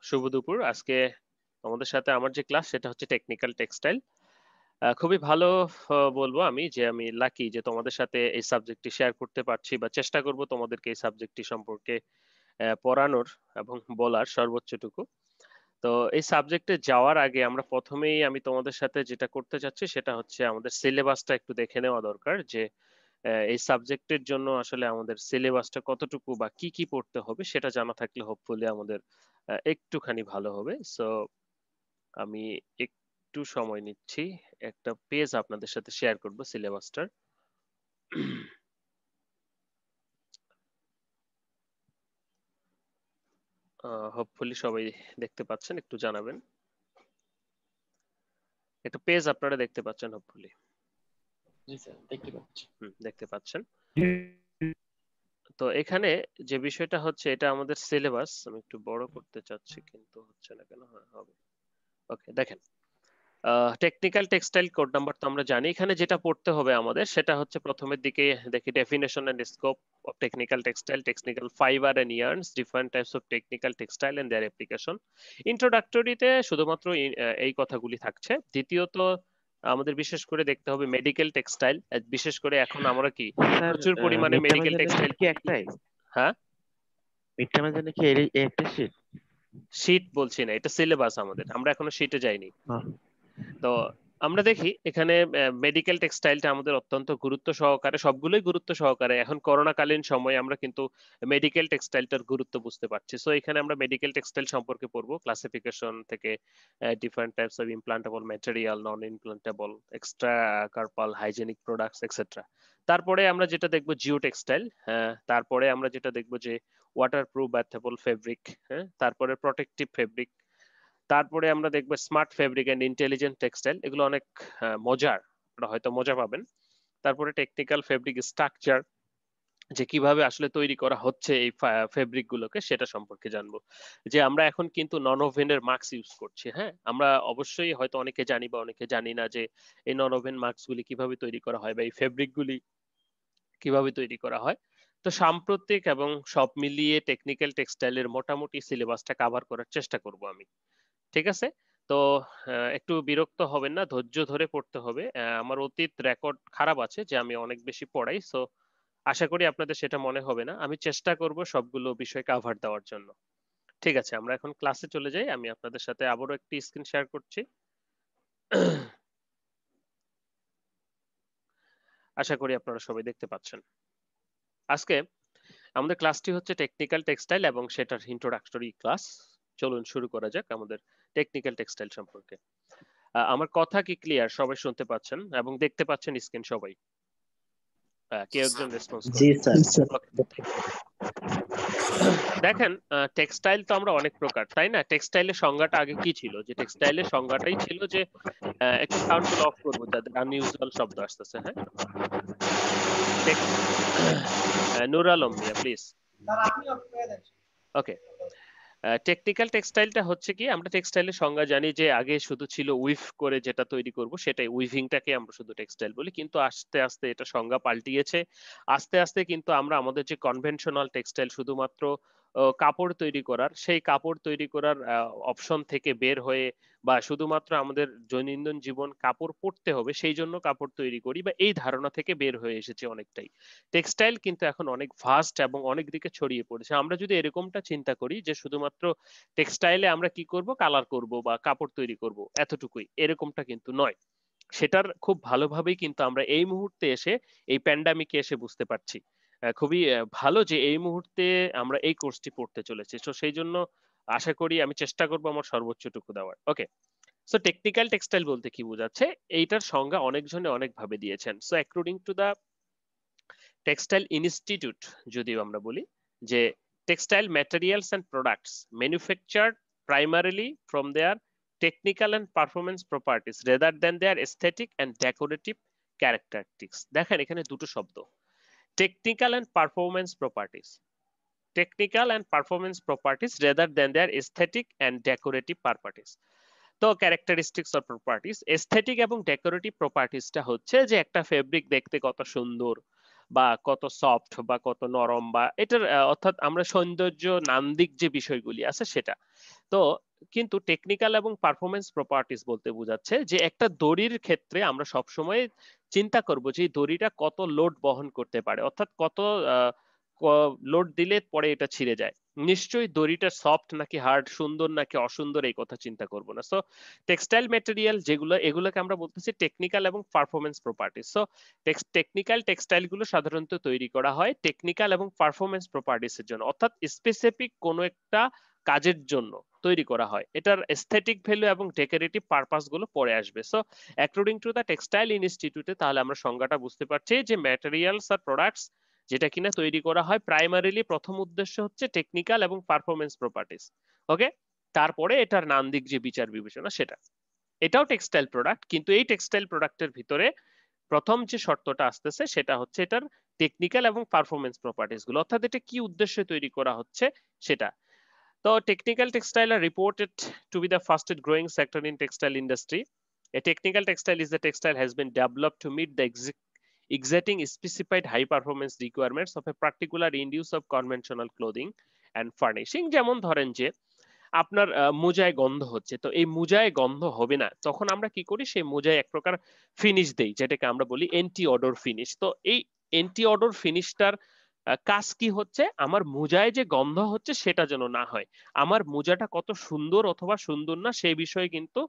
শুভ দুপুর। আজকে আমাদের সাথে আমার যে ক্লাস সেটা হচ্ছে টেকনিক্যাল টেক্সটাইল। খুবই ভালো বলবো আমি যে আমি লাকি যে তোমাদের সাথে এই সাবজেক্টটি শেয়ার করতে পারছি বা চেষ্টা করব তোমাদেরকে এই সাবজেক্টটি সম্পর্কে পড়ানোর এবং বলার সর্বোচ্চটুকু। তো এই সাবজেক্টে যাওয়ার আগে আমরা প্রথমেই আমি তোমাদের সাথে যেটা করতে চাচ্ছি সেটা হচ্ছে আমাদের সিলেবাসটা একটু দেখে নেওয়া দরকার যে এই সাবজেক্টের জন্য আসলে আমাদের সিলেবাসটা কতটুকু বা কি কি পড়তে হবে সেটা জানা থাকলে হোপফুলি আমাদের একটুখানি ভালো হবে। সো আমি একটু সময় নিচ্ছি, একটা পেজ আপনাদের সাথে শেয়ার করব সিলেবাসটার। হোপফুলি সবাই দেখতে পাচ্ছেন, একটু জানাবেন। একটা পেজ আপনারা দেখতে পাচ্ছেন হোপফুলি। জি স্যার, দেখতে পাচ্ছি। দেখতে পাচ্ছেন। তো এখানে যে বিষয়টা হচ্ছে এটা আমাদের সিলেবাস। আমি একটু বড় করতে চাচ্ছি কিন্তু হচ্ছে না কেন। হ্যাঁ, হবে। ওকে, দেখেন। টেকনিক্যাল টেক্সটাইল কোড নাম্বার তো আমরা জানি। এখানে যেটা পড়তে হবে আমাদের সেটা হচ্ছে প্রথমের দিকে দেখি definition and scope of technical textile, technical fibre and yarns, different types of technical textile and their application. ইন্ট্রোডাক্টরিতে শুধুমাত্র এই কথাগুলি থাকছে। দ্বিতীয়ত আমাদের বিশেষ করে দেখতে হবে মেডিকেল টেক্সটাইল, বিশেষ করে এখন আমরা কি স্যার, প্রচুর পরিমাণে মিড টার্মের মেডিকেল জন্য টেক্সটাইল। শীট কি একটাই? হ্যাঁ, মিড টার্মের জন্য কি এই একটা শীট? শীট বলছি না, এটা সিলেবাস আমাদের, আমরা এখনো শীটে যাইনি। তো আমরা দেখি এখানে মেডিকেল টেক্সটাইলটা আমাদের অত্যন্ত গুরুত্ব সহকারে, সবগুলোই গুরুত্ব সহকারে। এখন করোনাকালীন সময়ে আমরা কিন্তু মেডিকেল টেক্সটাইলটার গুরুত্ব বুঝতে পারছি। সো এখানে আমরা মেডিকেল টেক্সটাইল সম্পর্কে পড়বো, ক্লাসিফিকেশন থেকে different types of implantable material, non implantable, extra carpal, hygienic products etcetera. তারপরে আমরা যেটা দেখবো জিও টেক্সটাইল। তারপরে আমরা যেটা দেখবো যে ওয়াটারপ্রুফ ব্যাথেবল ফেব্রিক। হ্যাঁ, তারপরে প্রোটেক্টিভ ফেব্রিক। তারপরে আমরা দেখবো smart fabric and intelligent textile. এগুলো অনেক মজার, আপনারা হয়তো মজা পাবেন। তারপরে টেকনিক্যাল ফেব্রিক স্ট্রাকচার, যে কিভাবে আসলে তৈরি করা হচ্ছে এই ফেব্রিক গুলোকে সেটা সম্পর্কে জানবো। যে আমরা এখন কিন্তু নন ওভেনের মাস্ক ইউজ করছি। হ্যাঁ, আমরা অবশ্যই হয়তো অনেকে জানি বা অনেকে জানি না যে এই নন ওভেন মাস্ক গুলি কিভাবে তৈরি করা হয় বা এই ফেব্রিক গুলি কিভাবে তৈরি করা হয়। তো সাম্প্রতিক এবং সব মিলিয়ে টেকনিক্যাল টেক্সটাইলের মোটামুটি সিলেবাসটা কভার করার চেষ্টা করব আমি। ঠিক আছে? তো একটু বিরক্ত হবেন না, ধৈর্য ধরে পড়তে হবে। আমার অতীত রেকর্ড খারাপ আছে যে আমি অনেক বেশি পড়াই। সো আশা করি আপনাদের সেটা মনে হবে না। আমি চেষ্টা করব সবগুলো বিষয় কভার দেওয়ার জন্য। ঠিক আছে, আমরা এখন ক্লাসে চলে যাই। আমি আপনাদের সাথে আবারও একটি স্ক্রিন শেয়ার করছি। আশা করি আপনারা সবাই দেখতে পাচ্ছেন। আজকে আমাদের ক্লাসটি হচ্ছে টেকনিক্যাল টেক্সটাইল এবং সেটার ইন্ট্রোডাক্টরি ক্লাস। চলুন শুরু করা যাক আমাদের টেকনিক্যাল টেক্সটাইল সম্পর্কে। আমার কথা কি ক্লিয়ার? সবাই শুনতে পাচ্ছেন এবং দেখতে পাচ্ছেন স্ক্রিন সবাই? কেউ একজন রেসপন্স জি করুন। স্যার। Okay. দেখেন, টেক্সটাইল তো আমরা অনেক প্রকার, তাই না? টেক্সটাইলের সংজ্ঞাটা আগে কি ছিল? যে টেক্সটাইলের সংজ্ঞাটাই ছিল যে একটু সাউন্ড গুলো অফ করবো যাদের আনইউজুয়াল শব্দ আসতেছে। হ্যাঁ, নূর আলম মিয়া প্লিজ। ওকে, টেকনিক্যাল টেক্সটাইলটা হচ্ছে কি, আমরা টেক্সটাইলের সংজ্ঞা জানি যে আগে শুধু ছিল উইভ করে যেটা তৈরি করব সেটাই, উইভিংটাকে আমরা শুধু টেক্সটাইল বলি। কিন্তু আস্তে আস্তে এটা সংজ্ঞা পাল্টিয়েছে। আস্তে আস্তে কিন্তু আমরা আমাদের যে কনভেনশনাল টেক্সটাইল, শুধুমাত্র কাপড় তৈরি করার, সেই কাপড় তৈরি করার অপশন থেকে বের হয়ে বা শুধুমাত্র আমাদের দৈনন্দিন জীবন কাপড় পরতে হবে সেই জন্য কাপড় তৈরি করি, বা এই ধারণা থেকে বের হয়ে এসেছে অনেকটাই। টেক্সটাইল কিন্তু এখন অনেক ভাস্ট এবং অনেক দিকে ছড়িয়ে পড়েছে। আমরা যদি এরকমটা চিন্তা করি যে শুধুমাত্র টেক্সটাইলে আমরা কি করব, কালার করব বা কাপড় তৈরি করব এতটুকুই, এরকমটা কিন্তু নয়। সেটার খুব ভালোভাবেই কিন্তু আমরা এই মুহূর্তে এসে, এই প্যান্ডামিকে এসে বুঝতে পারছি। খুবই ভালো যে এই মুহূর্তে আমরা এই কোর্সটি পড়তে চলেছি। তো সেই জন্য আশা করি আমি চেষ্টা করব আমার সর্বোচ্চটুকু দেওয়ার। ওকে, সো টেকনিক্যাল টেক্সটাইল বলতে কি বোঝাচ্ছে, এইটার সংজ্ঞা অনেকজনে অনেক ভাবে দিয়েছেন। So according to the textile institute যদিও আমরা বলি যে textile materials and products manufactured primarily from their technical and performance properties rather than their aesthetic and decorative characteristics। দেখেন এখানে দুটো শব্দ, technical and performance properties, technical and performance properties rather than their aesthetic and decorative properties। তো characteristics or properties, aesthetic এবং decorative প্রপার্টিসটা হচ্ছে যে একটা fabric দেখতে কত সুন্দর বা কত সফট বা কত নরম বা এটার অর্থাৎ আমরা সৌন্দর্য নান্দিক যে বিষয়গুলি আছে সেটা। তো কিন্তু টেকনিক্যাল এবং পারফরম্যান্স প্রপার্টিজ বলতে বোঝাচ্ছে যে একটা দড়ির ক্ষেত্রে আমরা সবসময় চিন্তা করব যে এই দড়িটা কত লোড বহন করতে পারে, অর্থাৎ কত লোড দিলে পরে এটা ছিঁড়ে যায়। নিশ্চয়ই দড়িটা সফট নাকি হার্ড, সুন্দর নাকি অসুন্দর এই কথা চিন্তা করব না। সো টেক্সটাইল ম্যাটেরিয়াল যেগুলো, এগুলোকে আমরা বলতেছি টেকনিক্যাল এবং performance properties. So technical textile গুলো সাধারণত তৈরি করা হয় টেকনিক্যাল এবং পারফরম্যান্স প্রপার্টিস এর জন্য, অর্থাৎ স্পেসিফিক কোনো একটা কাজের জন্য তৈরি করা হয়। এটার এস্থেটিক ভ্যালু এবং ডেকোরেটিভ পারপাস গুলো পরে আসবে। So according to the textile ইনস্টিটিউটে তাহলে আমরা সংজ্ঞাটা বুঝতে পারছি যে ম্যাটেরিয়ালস আর প্রোডাক্টস যেটা কিনা তৈরি করা হয় প্রাইমারিলি প্রথম উদ্দেশ্য হচ্ছে টেকনিক্যাল এবং পারফরম্যান্স প্রপার্টিস। ওকে, তারপরে এটার নান্দিক যে বিচার বিবেচনা সেটা, এটাও টেক্সটাইল প্রোডাক্ট, কিন্তু এই টেক্সটাইল প্রোডাক্টের ভিতরে প্রথম যে শর্তটা আসতেছে সেটা হচ্ছে এটার টেকনিক্যাল এবং পারফরম্যান্স প্রপার্টিস গুলো, অর্থাৎ এটা কি উদ্দেশ্যে তৈরি করা হচ্ছে সেটা। তো technical textile are reported to be the fastest growing sector in textile industry. A technical textile is the textile has been developed to meet the exacting specified high performance requirements of a particular end use of conventional clothing and furnishing। যেমন ধরেন যে আপনার মোজায় গন্ধ হচ্ছে, তো এই মোজায় গন্ধ হবে না, তখন আমরা কি করি, সেই মোজায় এক প্রকার ফিনিশ দেই যেটাকে আমরা বলি এন্টি অডর ফিনিশ। তো এই এন্টি অডর ফিনিশটার কাজ কি হচ্ছে, আমার মোজায় যে গন্ধ হচ্ছে সেটা যেন না হয়, আমার মোজাটা কত সুন্দর অথবা সুন্দর না সেই বিষয়ে কিন্তু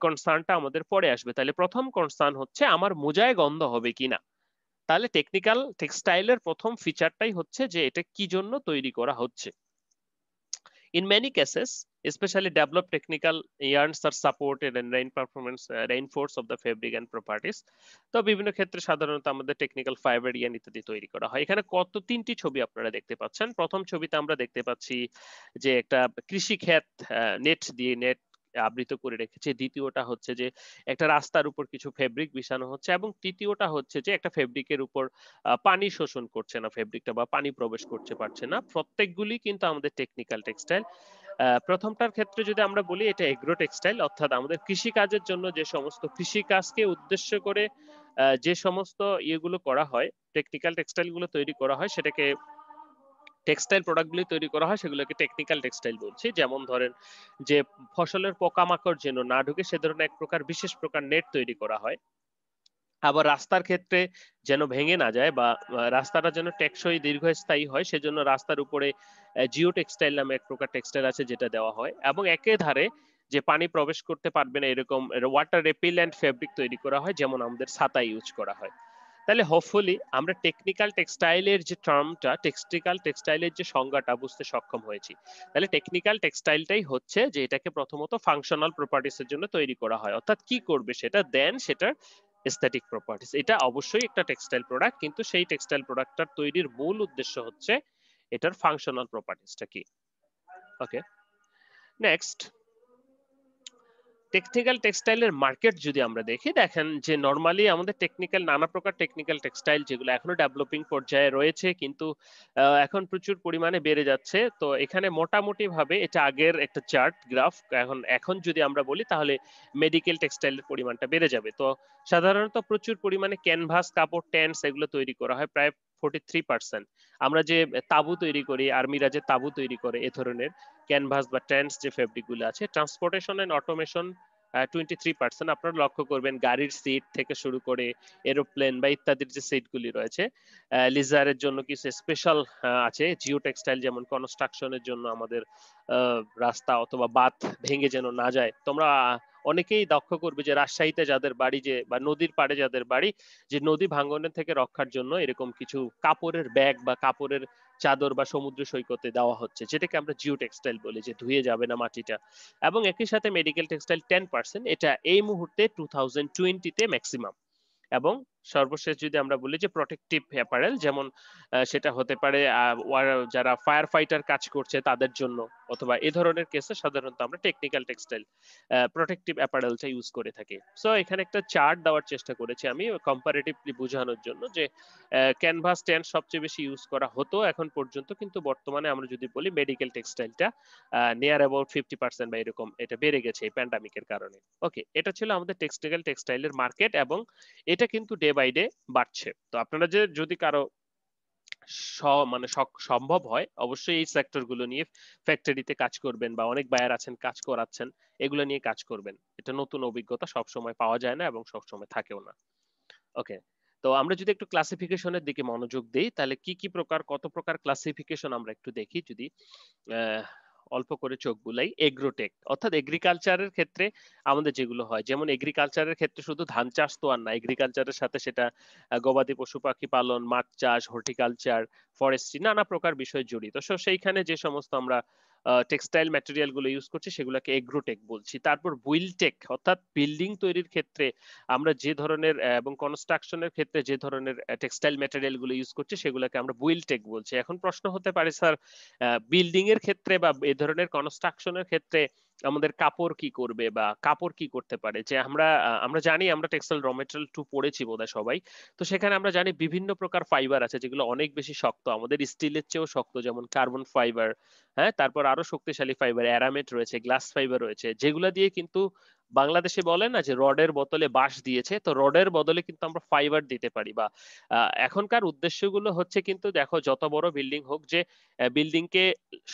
কনসার্নটা আমাদের পরে আসবে। তাহলে প্রথম কনসার্ন হচ্ছে আমার মোজায় গন্ধ হবে কিনা। তাহলে টেকনিক্যাল টেক্সটাইলের প্রথম ফিচারটাই হচ্ছে যে এটা কি জন্য তৈরি করা হচ্ছে। In many cases, especially developed technical yarns are supported and reinforce of the fabric and properties। তো বিভিন্ন ক্ষেত্রে সাধারণত আমাদের টেকনিক্যাল ফাইবার ইয়ার্ন ইত্যাদি তৈরি করা হয়। এখানে কত তিনটি ছবি আপনারা দেখতে পাচ্ছেন। প্রথম ছবিতে আমরা দেখতে পাচ্ছি যে একটা কৃষি ক্ষেত নেট আবৃত করে রেখেছে। দ্বিতীয়টা হচ্ছে যে একটা রাস্তার উপর কিছু ফেব্রিক বিছানো হচ্ছে, এবং তৃতীয়টা হচ্ছে যে একটা ফেব্রিকের উপর পানি শোষণ করছে না ফেব্রিকটা, বা পানি প্রবেশ করতে পারছে না। প্রত্যেকগুলি কিন্তু আমাদের টেকনিক্যাল টেক্সটাইল। প্রথমটার ক্ষেত্রে যদি আমরা বলি এটা এগ্রো টেক্সটাইল, অর্থাৎ আমাদের কৃষি কাজের জন্য যে সমস্ত কৃষি কাজকে উদ্দেশ্য করে যে সমস্ত ইয়েগুলো করা হয়, টেকনিক্যাল টেক্সটাইল গুলো তৈরি করা হয়, সেটাকে টেক্সটাইল প্রোডাক্টগুলি তৈরি করা হয় সেগুলোকে টেকনিক্যাল টেক্সটাইল বলছি। যেমন ধরেন যে ফসলের পোকামাকড় যেন না ঢুকে সে ধরনের এক প্রকার বিশেষ প্রকার নেট তৈরি করা হয়। আবার রাস্তার ক্ষেত্রে যেন ভেঙে না যায় বা রাস্তাটা যেন টেকসই দীর্ঘস্থায়ী হয় সেজন্য রাস্তার উপরে জিও টেক্সটাইল নামে এক প্রকার টেক্সটাইল আছে যেটা দেওয়া হয়, এবং একে ধারে যে পানি প্রবেশ করতে পারবে না এরকম ওয়াটার রেপিল্যান্ট ফেব্রিক তৈরি করা হয়, যেমন আমাদের ছাতা ইউজ করা হয়। তাহলে হোপফুলি আমরা টেকনিক্যাল টেক্সটাইলের যে টার্মটা, টেকনিক্যাল টেক্সটাইলের যে সংজ্ঞাটা বুঝতে সক্ষম হয়েছি। তাহলে টেকনিক্যাল টেক্সটাইলটাই হচ্ছে যে এটাকে প্রথমত ফাংশনাল প্রপার্টিস এর জন্য তৈরি করা হয়, অর্থাৎ কি করবে সেটা, দেন সেটার এস্থেটিক প্রপার্টিস। এটা অবশ্যই একটা টেক্সটাইল প্রোডাক্ট, কিন্তু সেই টেক্সটাইল প্রোডাক্টটার তৈরির মূল উদ্দেশ্য হচ্ছে এটার ফাংশনাল প্রপার্টিসটা কি। ওকে, নেক্সট টেকনিক্যাল টেক্সটাইলের মার্কেট যদি আমরা দেখি, দেখেন যে নরমালি আমাদের টেকনিক্যাল নানা প্রকার টেকনিক্যাল টেক্সটাইল যেগুলো এখনো ডেভেলপিং পর্যায়ে রয়েছে, কিন্তু এখন প্রচুর পরিমাণে বেড়ে যাচ্ছে। তো এখানে মোটামুটি ভাবে এটা আগের একটা চার্ট গ্রাফ, এখন এখন যদি আমরা বলি তাহলে মেডিকেল টেক্সটাইলের পরিমাণটা বেড়ে যাবে। তো সাধারণত প্রচুর পরিমাণে ক্যানভাস কাপড় টেন্টস এগুলো তৈরি করা হয় প্রায় 43%। আমরা যে তাঁবু তৈরি করি, আর্মিরা যে তাঁবু তৈরি করে, এ ধরনের ক্যানভাস বা টেন্টস যে ফেব্রিক গুলো আছে, ট্রান্সপোর্টেশন এন্ড অটোমেশন 23%। আপনারা লক্ষ্য করবেন গাড়ির সিট থেকে শুরু করে এরোপ্লেন বা ইত্যাদির যে সিট গুলি রয়েছে, লিজারের জন্য কিছু স্পেশাল আছে, জিও টেক্সটাইল যেমন কনস্ট্রাকশনের জন্য আমাদের রাস্তা অথবা বাঁধ ভেঙে যেন না যায়। তোমরা অনেকেই লক্ষ্য করবে যে রাজশাহীতে যাদের বাড়ি, যে বা নদীর পাড়ে যাদের বাড়ি, যে নদী ভাঙনের থেকে রক্ষার জন্য এরকম কিছু কাপড়ের ব্যাগ বা কাপড়ের চাদর বা সমুদ্র সৈকতে দেওয়া হচ্ছে, যেটাকে আমরা জিও টেক্সটাইল বলি, যে ধুয়ে যাবে না মাটিটা। এবং একই সাথে মেডিকেল টেক্সটাইল 10%, এটা এই মুহূর্তে 2020-তে ম্যাক্সিমাম। এবং সর্বশেষ যদি আমরা বলি যে প্রোটেকটিভ অ্যাপারেল, যেমন সেটা হতে পারে যারা ফায়ার ফাইটার কাজ করছে তাদের জন্য, অথবা এ ধরনের কেসে সাধারণত আমরা টেকনিক্যাল টেক্সটাইল প্রোটেকটিভ অ্যাপারেলটা ইউজ করে থাকি। সো এখানে একটা চার্ট দেওয়ার চেষ্টা করেছি আমি কম্পারেটিভলি বোঝানোর জন্য যে ক্যানভাস টেন্ট সবচেয়ে বেশি ইউজ করা হতো এখন পর্যন্ত, কিন্তু বর্তমানে আমরা যদি বলি মেডিকেল টেক্সটাইলটা নিয়ার অ্যাবাউট 50% বা এরকম এটা বেড়ে গেছে এই প্যান্ডামিকের কারণে। ওকে, এটা ছিল আমাদের টেক্সটাইলের মার্কেট, এবং এটা কিন্তু ডে বাই ডে বাড়ছে। তো আপনারা যে যদি কারো মানে সম্ভব হয়, অবশ্যই এই সেক্টর গুলো নিয়ে ফ্যাক্টরিতে কাজ করবেন বা অনেক বায়ার আছেন কাজ করাচ্ছেন, এগুলো নিয়ে কাজ করবেন। এটা নতুন অভিজ্ঞতা, সবসময় পাওয়া যায় না এবং সবসময় থাকেও না। ওকে, তো আমরা যদি একটু ক্লাসিফিকেশনের দিকে মনোযোগ দেই, তাহলে কি কি প্রকার, কত প্রকার ক্লাসিফিকেশন আমরা একটু দেখি যদি। আহ, অল্প করে চোখ বুলাই। এগ্রোটেক অর্থাৎ এগ্রিকালচারের ক্ষেত্রে আমাদের যেগুলো হয়, যেমন এগ্রিকালচারের ক্ষেত্রে শুধু ধান চাষ তো আর না, এগ্রিকালচারের সাথে সেটা গবাদি পশু পাখি পালন, মাছ চাষ, হর্টিকালচার, ফরেস্ট্রি, নানা প্রকার বিষয় জড়িত। সো সেইখানে যে সমস্ত আমরা টেক্সটাইল ম্যাটেরিয়াল গুলো ইউজ করছি সেগুলোকে এগ্রোটেক বলছি। তারপর বুইলটেক অর্থাৎ বিল্ডিং তৈরির ক্ষেত্রে আমরা যে ধরনের এবং কনস্ট্রাকশনের ক্ষেত্রে যে ধরনের টেক্সটাইল ম্যাটেরিয়াল গুলো ইউজ করছি সেগুলোকে আমরা বুইলটেক বলছি। এখন প্রশ্ন হতে পারে, স্যার বিল্ডিং এর ক্ষেত্রে বা এই ধরনের কনস্ট্রাকশনের ক্ষেত্রে আমাদের কাপড় কি করবে বা কাপড় কি করতে পারে? যে আমরা জানি, আমরা টেক্সটাইল র মেটেরিয়াল 2 পড়েছি বোধহয় সবাই। তো সেখানে আমরা জানি বিভিন্ন প্রকার ফাইবার আছে যেগুলো অনেক বেশি শক্ত, আমাদের স্টিলের চেয়েও শক্ত, যেমন কার্বন ফাইবার, হ্যাঁ, তারপর আরো শক্তিশালী ফাইবার অ্যারামেট রয়েছে, গ্লাস ফাইবার রয়েছে, যেগুলো দিয়ে কিন্তু বাংলাদেশে বলে না যে রডের বদলে বাঁশ দিয়েছে, তো রডের বদলে কিন্তু আমরা ফাইবার দিতে পারি। বা এখনকার উদ্দেশ্যগুলো হচ্ছে কিন্তু দেখো, যত বড় বিল্ডিং হোক, যে বিল্ডিং কে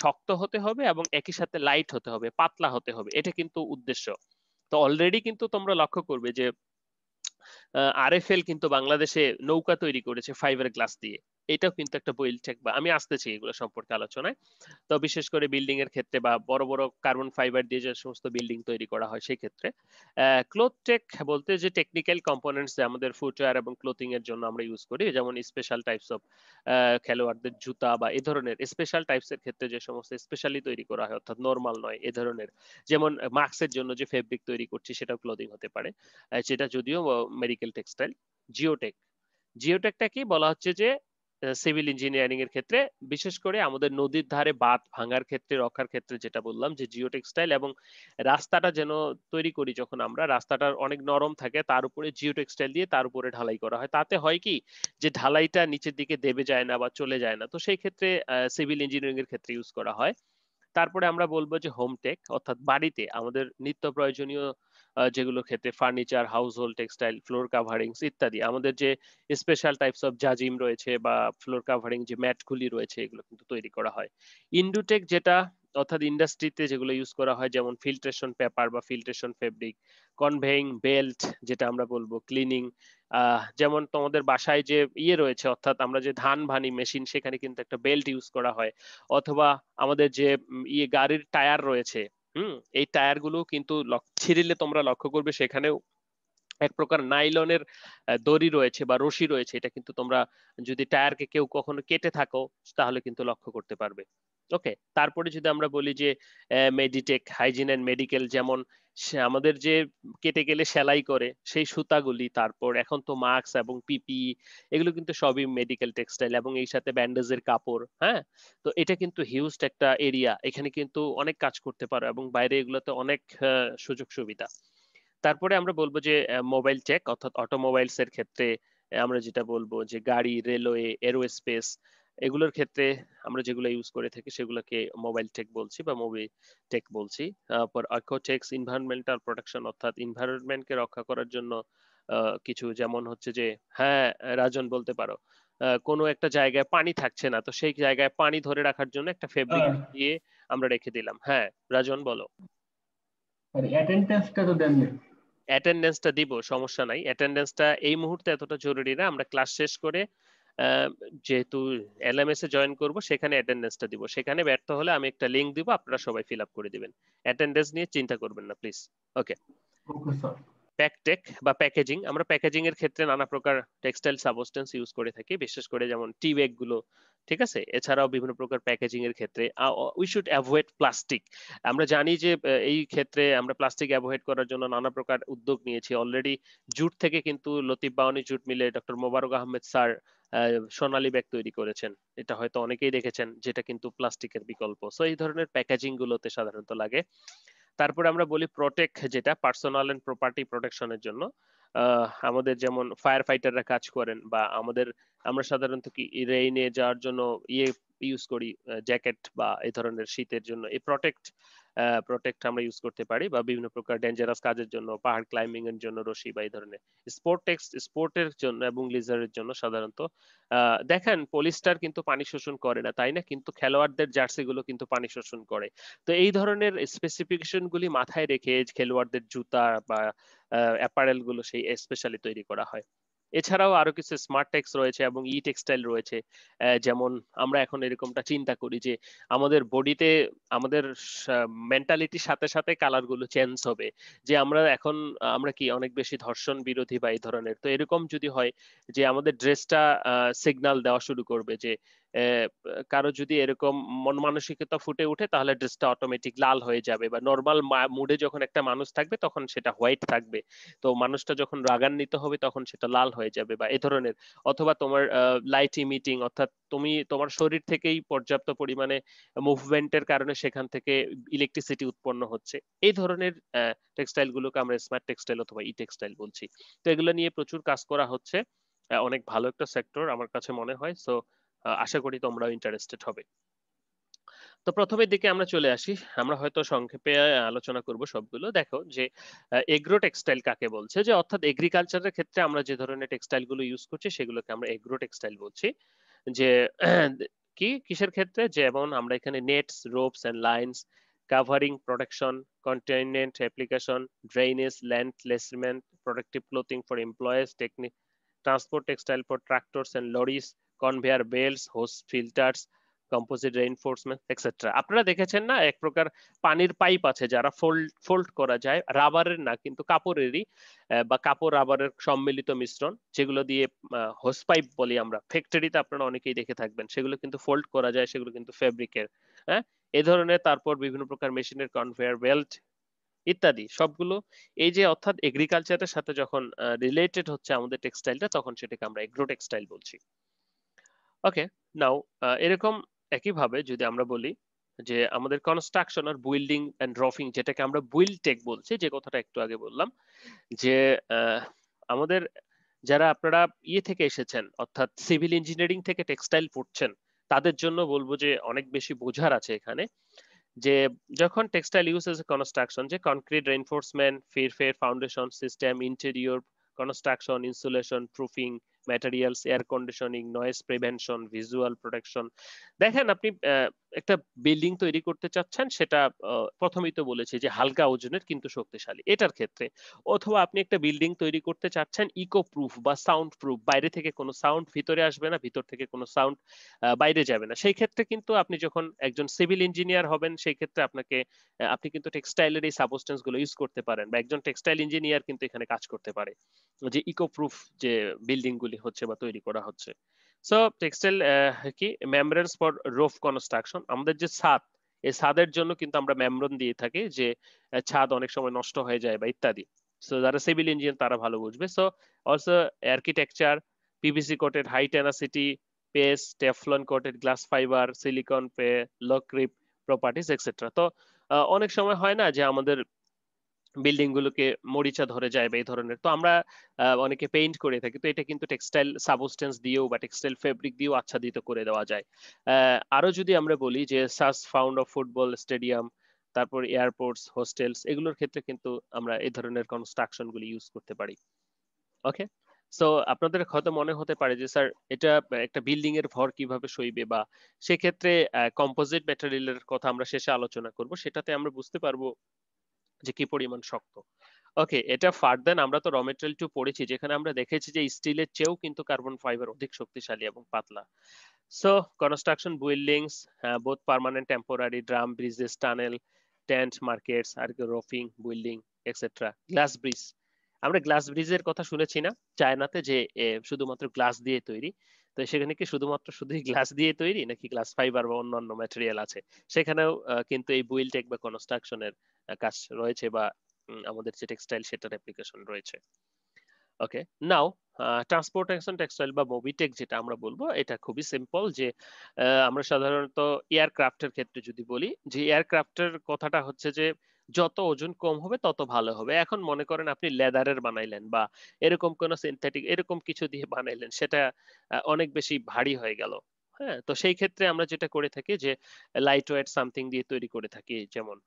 শক্ত হতে হবে এবং একই সাথে লাইট হতে হবে, পাতলা হতে হবে, এটা কিন্তু উদ্দেশ্য। তো অলরেডি কিন্তু তোমরা লক্ষ্য করবে যে আরএফএল কিন্তু বাংলাদেশে নৌকা তৈরি করেছে ফাইবার গ্লাস দিয়ে। এটাও কিন্তু একটা বুইল্ড টেক, বা আমি আসতেছি এগুলো সম্পর্কে আলোচনায়। তো বিশেষ করে বিল্ডিং এর ক্ষেত্রে বা বড় বড় কার্বন ফাইবার দিয়ে যে সমস্ত বিল্ডিং তৈরি করা হয় সেই ক্ষেত্রে। ক্লোথ টেক বলতে যে টেকনিক্যাল কম্পোনেন্টস আমাদের ফুটওয়্যার এবং ক্লোথিং এর জন্য আমরা ইউজ করি, যেমন স্পেশাল টাইপস অফ খেলোয়াড়দের জুতা, বা এ ধরনের স্পেশাল টাইপস এর ক্ষেত্রে যে সমস্ত স্পেশালি তৈরি করা হয় অর্থাৎ নর্মাল নয় এ ধরনের, যেমন মাস্কের জন্য যে ফেব্রিক তৈরি করছি সেটাও ক্লোদিং হতে পারে, যেটা যদিও মেডিকেল টেক্সটাইল। জিওটেক, জিওটেকটা কি বলা হচ্ছে যে সিভিল ইঞ্জিনিয়ারিং এর ক্ষেত্রে, বিশেষ করে আমাদের নদীর ধারে বাঁধ ভাঙার ক্ষেত্রে, রক্ষার ক্ষেত্রে, যেটা বললাম যে জিও টেক্সটাইল, এবং রাস্তাটা যেন তৈরি করি যখন আমরা, রাস্তাটা অনেক নরম থাকে, তার উপরে জিও টেক্সটাইল দিয়ে তার উপরে ঢালাই করা হয়, তাতে হয় কি যে ঢালাইটা নিচের দিকে দেবে যায় না বা চলে যায় না, তো সেই ক্ষেত্রে সিভিল ইঞ্জিনিয়ারিং এর ক্ষেত্রে ইউজ করা হয়। তারপরে আমরা বলবো যে হোম টেক অর্থাৎ বাড়িতে আমাদের নিত্য প্রয়োজনীয় যেগুলো ক্ষেত্রে furniture, household textile, floor coverings ইত্যাদি, আমাদের যে স্পেশাল টাইপস অফ জাজিম রয়েছে বা ফ্লোর কাভারিং যে ম্যাটগুলি রয়েছে, এগুলো কিন্তু তৈরি করা হয়। ইন্ডুটেক যেটা অর্থাৎ ইন্ডাস্ট্রিতে যেগুলো ইউজ করা হয়, যেমন ফিল্ট্রেশন পেপার বা ফিল্ট্রেশন ফেব্রিক, কনভেইং বেল্ট যেটা আমরা বলবো, ক্লিনিং, যেমন তোমাদের বাসায় যে ইয়ে রয়েছে অর্থাৎ আমরা যে ধান ভানি মেশিন, সেখানে কিন্তু একটা বেল্ট ইউজ করা হয়। অথবা আমাদের যে ইয়ে গাড়ির টায়ার রয়েছে, এই টায়ার গুলো কিন্তু ছিঁড়লে তোমরা লক্ষ্য করবে সেখানেও এক প্রকার নাইলনের দড়ি রয়েছে বা রশি রয়েছে, এটা কিন্তু তোমরা যদি টায়ারকে কেউ কখনো কেটে থাকো তাহলে কিন্তু লক্ষ্য করতে পারবে। ওকে, তারপরে যদি আমরা বলি যে মেডিটেক, হাইজিন এন্ড মেডিকেল, যেমন আমাদের যে কেটে গেলে সেলাই করে সেই সুতাগুলি, তারপর এখন তো মাস্ক এবং পিপি, এগুলো কিন্তু সবই মেডিকেল টেক্সটাইল, এবং এই সাথে ব্যান্ডেজের কাপড়, হ্যাঁ। তো এটা কিন্তু হিউজ একটা এরিয়া, এখানে কিন্তু অনেক কাজ করতে পারো এবং বাইরে এগুলোতে অনেক সুযোগ সুবিধা। তারপরে আমরা বলবো যে মোবাইল টেক অর্থাৎ অটোমোবাইলস এর ক্ষেত্রে আমরা যেটা বলবো যে গাড়ি, রেলওয়ে, এরোস্পেস, এগুলোর ক্ষেত্রে আমরা যেগুলো ইউজ করে থাকি সেগুলোকে মোবাইল টেক বলছি বা মুভি টেক বলছি। তারপর আর্কোটেক্স, এনভায়রনমেন্টাল প্রোটেকশন অর্থাৎ এনভায়রনমেন্টকে রক্ষা করার জন্য কিছু, যেমন হচ্ছে যে, হ্যাঁ রাজন বলতে পারো, কোনো একটা জায়গায় পানি থাকছে না, তো সেই জায়গায় পানি ধরে রাখার জন্য একটা ফেব্রিক আর দিয়ে আমরা রেখে দিলাম। হ্যাঁ রাজন বলো। আর অ্যাটেন্ডেন্সটা তো দেন না। অ্যাটেন্ডেন্সটা দিব, সমস্যা নাই, অ্যাটেন্ডেন্সটা এই মুহূর্তে এতটা জরুরি না, আমরা ক্লাস শেষ করে আহ, যেহেতু এলএমএস এ জয়েন করব সেখানে অ্যাটেন্ডেন্সটা দিব, সেখানে ব্যর্থ হলে আমি একটা লিংক দিব, আপনারা সবাই ফিল আপ করে দিবেন। অ্যাটেন্ডেন্স নিয়ে চিন্তা করবেন না প্লিজ। Okay, okay sir. প্যাকটেক বা প্যাকেজিং, আমরা প্যাকেজিং এর ক্ষেত্রে নানা প্রকার টেক্সটাইল সাবস্টেন্স ইউজ করে থাকি, বিশেষ করে যেমন টি ব্যাগ গুলো, ঠিক আছে, এছাড়াও বিভিন্ন প্রকার প্যাকেজিং এর ক্ষেত্রে উই শুড অ্যাভয়েড প্লাস্টিক। আমরা জানি যে এই ক্ষেত্রে আমরা প্লাস্টিক অ্যাভয়েড করার জন্য নানা প্রকার উদ্যোগ নিয়েছি অলরেডি। জুট থেকে কিন্তু লতিফ বাওয়ানি জুট মিলে ডক্টর মোবারক আহমেদ স্যার সোনালী ব্যাগ তৈরি করেছেন, এটা হয়তো অনেকেই দেখেছেন, যেটা কিন্তু প্লাস্টিকের বিকল্প। সো এই ধরনের প্যাকেজিং গুলোতে সাধারণত লাগে। তারপরে আমরা বলি প্রোটেক্ট, যেটা পার্সোনাল এন্ড প্রপার্টি প্রোটেকশনের জন্য আমাদের যেমন ফায়ার ফাইটাররা কাজ করেন, বা আমরা সাধারণত কি রেইনে যাওয়ার জন্য ইয়ে ইউজ করি, জ্যাকেট বা এই ধরনের শীতের জন্য এই প্রোটেক্ট প্রোটেক্ট আমরা ইউজ করতে পারি, বা বিভিন্ন প্রকার ডেঞ্জারাস কাজের জন্য, পাহাড় ক্লাইম্বিং এর জন্য রশি বা এই ধরনের। স্পোর্টের জন্য এবং লিজারের জন্য সাধারণত দেখেন পলিস্টার কিন্তু পানি শোষণ করে না, তাই না? কিন্তু খেলোয়াড়দের জার্সি গুলো কিন্তু পানি শোষণ করে। তো এই ধরনের স্পেসিফিকেশন গুলি মাথায় রেখে খেলোয়াড়দের জুতা বা অ্যাপারেল গুলো সেই স্পেশালি তৈরি করা হয়। এছাড়াও আরো কিছু স্মার্ট টেক্স রয়েছে এবং ই টেক্সটাইল রয়েছে। যেমন আমরা এখন এরকমটা চিন্তা করি যে আমাদের বডিতে আমাদের মেন্টালিটির সাথে সাথে কালার গুলো চেঞ্জ হবে, যে আমরা কি অনেক বেশি ধর্ষণ বিরোধী বা এই ধরনের। তো এরকম যদি হয় যে আমাদের ড্রেসটা সিগন্যাল দেওয়া শুরু করবে যে কারো যদি এরকম মন মানসিকতা ফুটে ওঠে তাহলে ড্রেসটা অটোমেটিক লাল হয়ে যাবে, বা নর্মাল মুডে যখন একটা মানুষ থাকবে তখন সেটা হোয়াইট থাকবে, তো মানুষটা যখন রাগান্বিত হবে তখন সেটা লাল হয়ে যাবে বা এই ধরনের। অথবা তোমার লাইট ইমিটিং, অর্থাৎ তোমার শরীর থেকেই পর্যাপ্ত পরিমাণে মুভমেন্টের কারণে সেখান থেকে ইলেকট্রিসিটি উৎপন্ন হচ্ছে। এই ধরনের টেক্সটাইল গুলোকে আমরা স্মার্ট টেক্সটাইল অথবা ই টেক্সটাইল বলছি। তো এগুলো নিয়ে প্রচুর কাজ করা হচ্ছে। অনেক ভালো একটা সেক্টর আমার কাছে মনে হয়। সো আশা করি তোমরাও ইন্টারেস্টেড হবে। তো প্রথমের দিকে আমরা চলে আসি, আমরা হয়তো সংক্ষেপে আলোচনা করব সবগুলো। দেখো যে এগ্রো টেক্সটাইল কাকে বলছে, যে অর্থাৎ এগ্রিকালচারের ক্ষেত্রে আমরা যে ধরনের টেক্সটাইল গুলো ইউজ করছি সেগুলোকে আমরা এগ্রো টেক্সটাইল বলছি। যে কিসের ক্ষেত্রে, যেমন আমরা এখানে nets, ropes and lines, covering, protection, containment, application, drainage, land placement, protective clothing for employees, technique, transport textile for tractors and lorries, conveyor belts, hose filters, composite reinforcement etcetera. আপনারা দেখেছেন না এক প্রকার পানির পাইপ আছে যারা ফোল্ড করা যায়, রাবারের না কিন্তু কাপড়েরই, বা কাপড় রাবারের সম্মিলিত মিশ্রণ, যেগুলো দিয়ে হোস পাইপ বলি আমরা। ফ্যাক্টরিতে আপনারা অনেকেই দেখে থাকবেন, সেগুলো কিন্তু ফোল্ড করা যায়, সেগুলো কিন্তু ফেব্রিকের। হ্যাঁ, এই ধরনের। তারপর বিভিন্ন প্রকার মেশিনের কনভেয়ার বেল্ট ইত্যাদি সবগুলো, এই যে অর্থাৎ এগ্রিকালচারের সাথে যখন রিলেটেড হচ্ছে আমাদের টেক্সটাইলটা, তখন সেটাকে আমরা এগ্রো টেক্সটাইল বলছি। ওকে, নাও এরকম একইভাবে যদি আমরা বলি যে আমাদের কনস্ট্রাকশন আর বিল্ডিং এন্ড রফিং, যেটাকে আমরা বিল্ড টেক বলছি, যে কথাটা একটু আগে বললাম, যে আমাদের যারা আপনারা থেকে এসেছেন, অর্থাৎ সিভিল ইঞ্জিনিয়ারিং থেকে টেক্সটাইল পড়ছেন, তাদের জন্য বলবো যে অনেক বেশি বোঝার আছে এখানে। যে যখন textile use as a construction, যে concrete reinforcement, fair foundation system, interior construction, insulation, proofing, materials, air conditioning, noise prevention, visual protection. দেখেন আপনি একটা বিল্ডিং তৈরি করতে চাচ্ছেন, সেটা প্রথমেই তো বলেছি যে হালকা ওজনের কিন্তু শক্তিশালী, এটার ক্ষেত্রে। অথবা আপনি একটা বিল্ডিং তৈরি করতে চাচ্ছেন ইকো প্রুফ বা সাউন্ড প্রুফ, বাইরে থেকে কোনো সাউন্ড ভিতরে আসবে না, ভিতর থেকে কোনো সাউন্ড বাইরে যাবে না। সেই ক্ষেত্রে কিন্তু আপনি যখন একজন সিভিল ইঞ্জিনিয়ার হবেন, সেই ক্ষেত্রে আপনি কিন্তু টেক্সটাইলের এই সাবস্টেন্স গুলো ইউজ করতে পারেন, বা একজন টেক্সটাইল ইঞ্জিনিয়ার কিন্তু এখানে কাজ করতে পারে, যে ইকো প্রুফ যে বিল্ডিং গুলি হচ্ছে বা তৈরি করা হচ্ছে। সো টেক্সটাইল কি মেমব্রেনস ফর রুফ কনস্ট্রাকশন, আমাদের যে ছাদ, এই ছাদের জন্য কিন্তু আমরা মেমব্রেন দিয়ে থাকি, যে ছাদ অনেক সময় নষ্ট হয়ে যায় বা ইত্যাদি। সো যারা সিভিল ইঞ্জিনিয়ার তারা ভালো বুঝবে। So also architecture, PVC coated high tenacity PES, Teflon coated glass fibre, silicone পে, লো ক্রিপ প্রপার্টিজ এক্সেট্রা। তো অনেক সময় হয় না যে আমাদের বিল্ডিং গুলোকে মরিচা ধরে যায় বা এই ধরনের, তো আমরা অনেকে পেইন্ট করে থাকি, তো এটা কিন্তু টেক্সটাইল সাবস্টেন্স দিয়েও বা টেক্সটাইল ফেব্রিক দিয়েও আচ্ছাদিত করে দেওয়া যায়। আরো যদি আমরা বলি যে সাস ফাউন্ড অফ ফুটবল স্টেডিয়াম, তারপর এয়ারপোর্টস, হোস্টেলস, এগুলোর ক্ষেত্রে কিন্তু আমরা এই ধরনের কনস্ট্রাকশন গুলি ইউজ করতে পারি। ওকে, সো আপনাদের হয়তো মনে হতে পারে যে স্যার এটা একটা বিল্ডিং এর ভর কিভাবে সইবে, বা সেক্ষেত্রে কম্পোজিট ম্যাটেরিয়ালের কথা আমরা শেষে আলোচনা করব, সেটাতে আমরা বুঝতে পারবো যে কি পরিমাণ শক্ত। ওকে, এটা ফার্দার আমরা তো র মেটেরিয়াল 2 পড়েছি, যেখানে আমরা দেখেছি যে স্টিলের চেয়েও কিন্তু কার্বন ফাইবার অধিক শক্তিশালী এবং পাতলা। So construction buildings, both permanent temporary, drum bridges, tunnel, tent, markets, আর roofing, building etcetera. Glass bridge, আমরা গ্লাস ব্রিজের কথা শুনেছি না চায়নাতে, যে শুধুমাত্র গ্লাস দিয়ে তৈরি। তো সেখানে কি শুধুই গ্লাস দিয়ে তৈরি, নাকি গ্লাস ফাইবার বা অন্যান্য ম্যাটেরিয়াল আছে? সেখানেও কিন্তু এই বুইল টেক বা কনস্ট্রাকশনের কাজ রয়েছে, বা আমাদের যে টেক্সটাইল সেটার অ্যাপ্লিকেশন রয়েছে। ওকে, নাও ট্রান্সপোর্টেশন টেক্সটাইল বা মোবিটেক যেটা আমরা বলবো, এটা খুবই সিম্পল। যে আমরা সাধারণত এয়ারক্রাফটের ক্ষেত্রে যদি বলি, যে এয়ারক্রাফটের কথাটা হচ্ছে যে যত ওজন কম হবে তত ভালো হবে। এখন মনে করেন আপনি লেদারের বানাইলেন বা এরকম কোন সিনথেটিক এরকম কিছু দিয়ে বানাইলেন, সেটা অনেক বেশি ভারী হয়ে গেল। হ্যাঁ, তো সেই ক্ষেত্রে আমরা যেটা করে থাকি যে লাইট ওয়েট সামথিং দিয়ে তৈরি করে থাকি, যেমন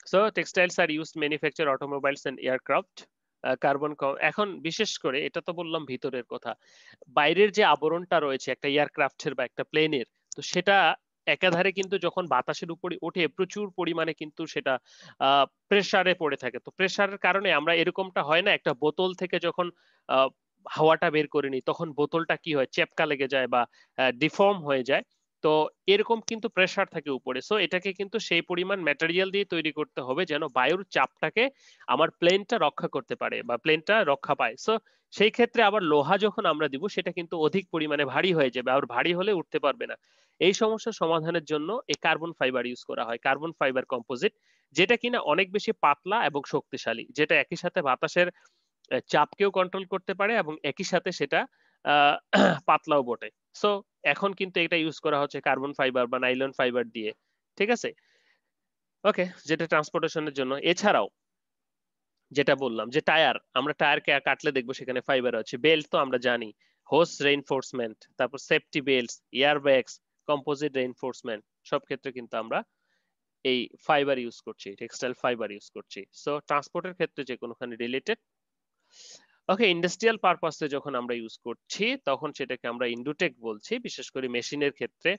so textiles are used manufacture automobiles and aircraft. Carbon, এখন বিশেষ করে এটা তো বললাম ভিতরের কথা, বাইরের যে আবরণটা রয়েছে একটা এয়ারক্রাফটের বা একটা প্লেনের, তো সেটা একাধারে কিন্তু যখন বাতাসের উপরে ওঠে প্রচুর পরিমাণে কিন্তু সেটা প্রেসারে পড়ে থাকে। তো প্রেসারের কারণে আমরা এরকমটা হয় না, একটা বোতল থেকে যখন আহ, হাওয়াটা বের করে নিই তখন বোতলটা কি হয়, চেপকা লেগে যায় বা ডিফর্ম হয়ে যায়। তো এরকম কিন্তু প্রেসার থাকে উপরে, সো এটাকে কিন্তু সেই পরিমাণ ম্যাটেরিয়াল দিয়ে তৈরি করতে হবে যেন বায়ুর চাপটাকে আমার প্লেনটা রক্ষা করতে পারে বা প্লেনটা রক্ষা পায়। সো সেই ক্ষেত্রে আবার লোহা যখন আমরা দিব সেটা কিন্তু অধিক পরিমাণে ভারী হয়ে যাবে, আর ভারী হলে উঠতে পারবে না। এই সমস্যা সমাধানের জন্য এই কার্বন ফাইবার ইউজ করা হয়, কার্বন ফাইবার কম্পোজিট, যেটা কিনা অনেক বেশি পাতলা এবং শক্তিশালী, যেটা একই সাথে বাতাসের চাপকেও কন্ট্রোল করতে পারে এবং একই সাথে সেটা আহ, পাতলাও বটে। সো এখন কিন্তু এটা ইউজ করা হচ্ছে কার্বন ফাইবার বা নাইলন ফাইবার দিয়ে, ঠিক আছে। ওকে, যেটা ট্রান্সপোর্টেশনের জন্য। এছাড়াও যেটা বললাম যে টায়ার, আমরা টায়ার কাটলে দেখবো সেখানে ফাইবার আছে। বেল্ট তো আমরা জানি, হোস রেইনফোর্সমেন্ট, তারপর safety belts, air bags, composite reinforcement, সব ক্ষেত্রে কিন্তু আমরা এই ফাইবার ইউজ করছি, টেক্সটাইল ফাইবার ইউজ করছি। সো ট্রান্সপোর্টের ক্ষেত্রে যে কোনোখানে রিলেটেড। ওকে, ইন্ডাস্ট্রিয়াল পারপাসে যখন আমরা ইউজ করছি তখন সেটাকে আমরা ইন্ডোটেক বলছি, বিশেষ করে মেশিনের ক্ষেত্রে।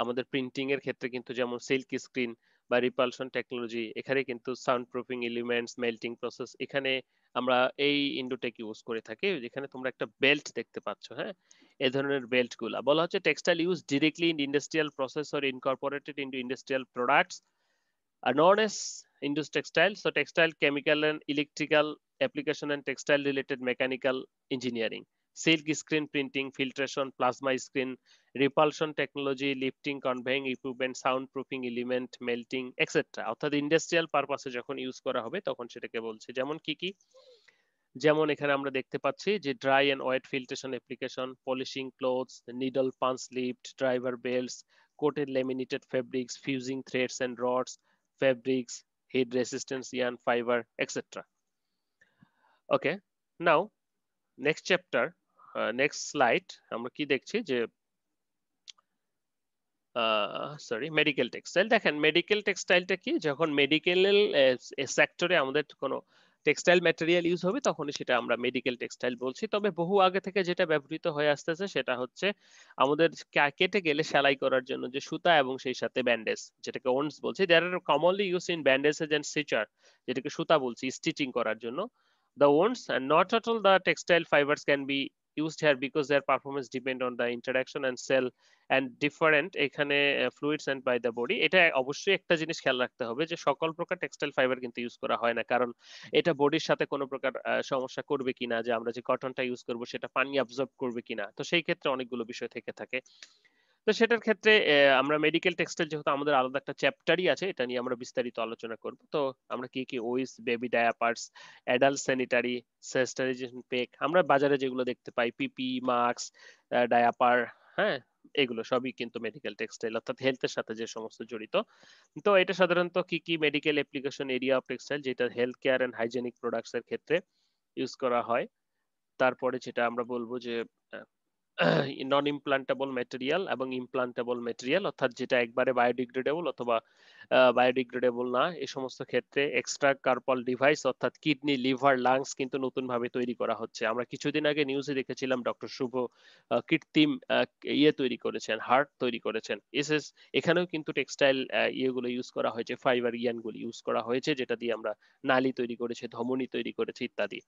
আমাদের প্রিন্টিং এর ক্ষেত্রে কিন্তু যেমন সিল্ক স্ক্রিন বা রিপালশন টেকনোলজি, এখানে কিন্তু sound proofing elements, melting process, এখানে আমরা এই ইন্ডোটেক ইউজ করে থাকি। যেখানে তোমরা একটা বেল্ট দেখতে পাচ্ছ, হ্যাঁ, এই ধরনের বেল্ট গুলা বলা হচ্ছে textile use directly in industrial process or Incorporated into industrial products are known as Indus textile. So textile, chemical and electrical application and textile related mechanical engineering. Silk screen printing, filtration, plasma screen, repulsion technology, lifting, conveying equipment, soundproofing element, melting, etc. অর্থাৎ industrial পারপাসে যখন use করা হবে তখন সেটাকে বলছে। যেমন কি কি, যেমন এখানে আমরা দেখতে পাচ্ছি যে dry and wet filtration application, polishing clothes, needle punch lift, driver belts, coated laminated fabrics, fusing threads and rods, fabrics, heat resistance yarn fiber, etc. Okay, now next chapter, next slide, আমরা কি দেখছি যে sorry, medical textile. দেখেন medical টেক্সটাইলটা কি, যখন medical সেক্টরে আমাদের কোনো টেক্সটাইল ম্যাটেরিয়াল ইউজ হবে তখনই সেটা আমরা মেডিকেল টেক্সটাইল বলছি। তবে বহু আগে থেকে যেটা ব্যবহৃত হয়ে আসতেছে সেটা হচ্ছে আমাদের কেটে গেলে সেলাই করার জন্য যে সুতা এবং সেই সাথে ব্যান্ডেজ, যেটাকে ওন্স বলছি, there are commonly use in bandages and suture, যেটাকে সুতা বলছি স্টিচিং করার জন্য। The wounds and not at all the textile fibers can be used here because their performance depend on the interaction and cell and different এখানে fluids and by the body। এটা অবশ্যই একটা জিনিস খেয়াল রাখতে হবে যে সকল প্রকার টেক্সটাইল ফাইবার কিন্তু ইউজ করা হয় না, কারণ এটা বডির সাথে কোনো প্রকার সমস্যা করবে কিনা, যে আমরা যে কটনটা ইউজ করব সেটা পানি অ্যাবজর্ব করবে কিনা, তো সেই ক্ষেত্রে অনেকগুলো বিষয় থেকে থাকে। তো সেটার ক্ষেত্রে আমরা মেডিকেল টেক্সটাইল যেহেতু আমাদের আলাদা একটা চ্যাপ্টারই আছে, এটা নিয়ে আমরা বিস্তারিত আলোচনা করব। তো আমরা কি কি ওইস, বেবি ডায়াপার্স, অ্যাডাল্ট স্যানিটারি, স্যানিটাইজেশন পেক, আমরা বাজারে যেগুলো দেখতে পাই, পিপি, মাস্ক, ডায়াপার, হ্যাঁ, এগুলো সবই কিন্তু মেডিকেল টেক্সটাইল, অর্থাৎ হেলথের সাথে যে সমস্ত জড়িত। তো এটা সাধারণত কি কি medical application area of textile, যেটা health care and hygienic products এর ক্ষেত্রে ইউজ করা হয়। তারপরে যেটা আমরা বলবো যে নন ইমপ্লান্টেবল ম্যাটেরিয়াল এবং ইমপ্লান্টেবল ম্যাটেরিয়াল, অর্থাৎ যেটা একবারে বায়োডিগ্রেডেবল অথবা বায়োডিগ্রেডেবল না, এই সমস্ত ক্ষেত্রে এক্সট্রা কার্পল ডিভাইস, অর্থাৎ কিডনি, লিভার, লাংস কিন্তু নতুন ভাবে তৈরি করা হচ্ছে। আমরা কিছুদিন আগে নিউজে দেখেছিলাম ডক্টর শুভ কৃত্রিম ইয়ে তৈরি করেছেন, হার্ট তৈরি করেছেন। এসএস, এখানেও কিন্তু টেক্সটাইল ইয়েগুলো ইউজ করা হয়েছে, ফাইবার ইয়ানগুলো ইউজ করা হয়েছে, যেটা দিয়ে আমরা নালী তৈরি করেছি, ধমনী তৈরি করেছি ইত্যাদি।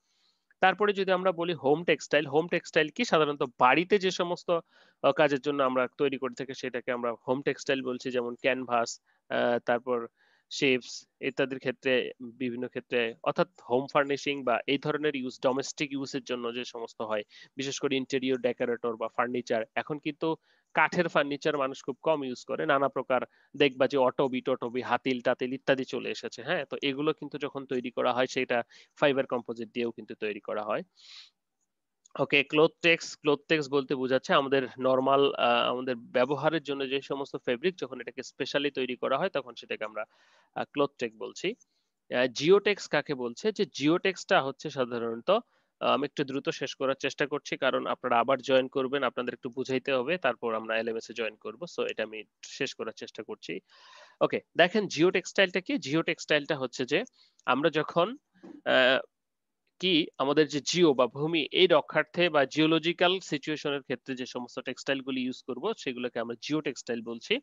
তারপরে যদি আমরা বলি হোম টেক্সটাইল, হোম টেক্সটাইল কি, সাধারণত বাড়িতে যে সমস্ত কাজের জন্য আমরা তৈরি করে থাকি সেটাকে আমরা হোম টেক্সটাইল বলছি, যেমন ক্যানভাস, তারপর শেপস ইত্যাদির ক্ষেত্রে, বিভিন্ন ক্ষেত্রে, অর্থাৎ হোম ফার্নিশিং বা এই ধরনের ইউজ, ডোমেস্টিক ইউজের জন্য যে সমস্ত হয়, বিশেষ করে ইন্টেরিয়র ডেকোরেটর বা ফার্নিচার। এখন কিন্তু কাঠের ফার্নিচার মানুষ খুব কম ইউজ করে, নানা প্রকার দেখবা যে অটবি টটবি, হাতিল টাতিল ইত্যাদি চলে এসেছে, হ্যাঁ, তো এগুলো কিন্তু যখন তৈরি করা হয় সেটা ফাইবার কম্পোজিট দিয়েও কিন্তু তৈরি করা হয়। ওকে, ক্লোথ টেক্স বলতে বোঝাচ্ছে আমাদের নর্মাল, আমাদের ব্যবহারের জন্য যে সমস্ত ফেব্রিক, যখন এটাকে স্পেশালি তৈরি করা হয় তখন সেটাকে আমরা ক্লোথ টেক বলছি। জিওটেক্স কাকে বলছে, যে জিওটেক্সটা হচ্ছে সাধারণত, আমি একটু দ্রুত শেষ করার চেষ্টা করছি কারণ আপনারা আবার জয়েন করবেন, আপনাদের একটু বুঝাইতে হবে, তারপর আমরা এলএমএস এ জয়েন করব, সো এটা আমি শেষ করার চেষ্টা করছি। ওকে, দেখেন জিও টেক্সটাইলটা কি? জিও টেক্সটাইলটা হচ্ছে যে আমরা যখন আহ, কি আমাদের যে জিও বা ভূমি এই রক্ষার্থে বা জিওলজিক্যাল সিচুয়েশনের ক্ষেত্রে যে সমস্ত টেক্সটাইল গুলি ইউজ করব সেগুলোকে আমরা জিও টেক্সটাইল বলছি।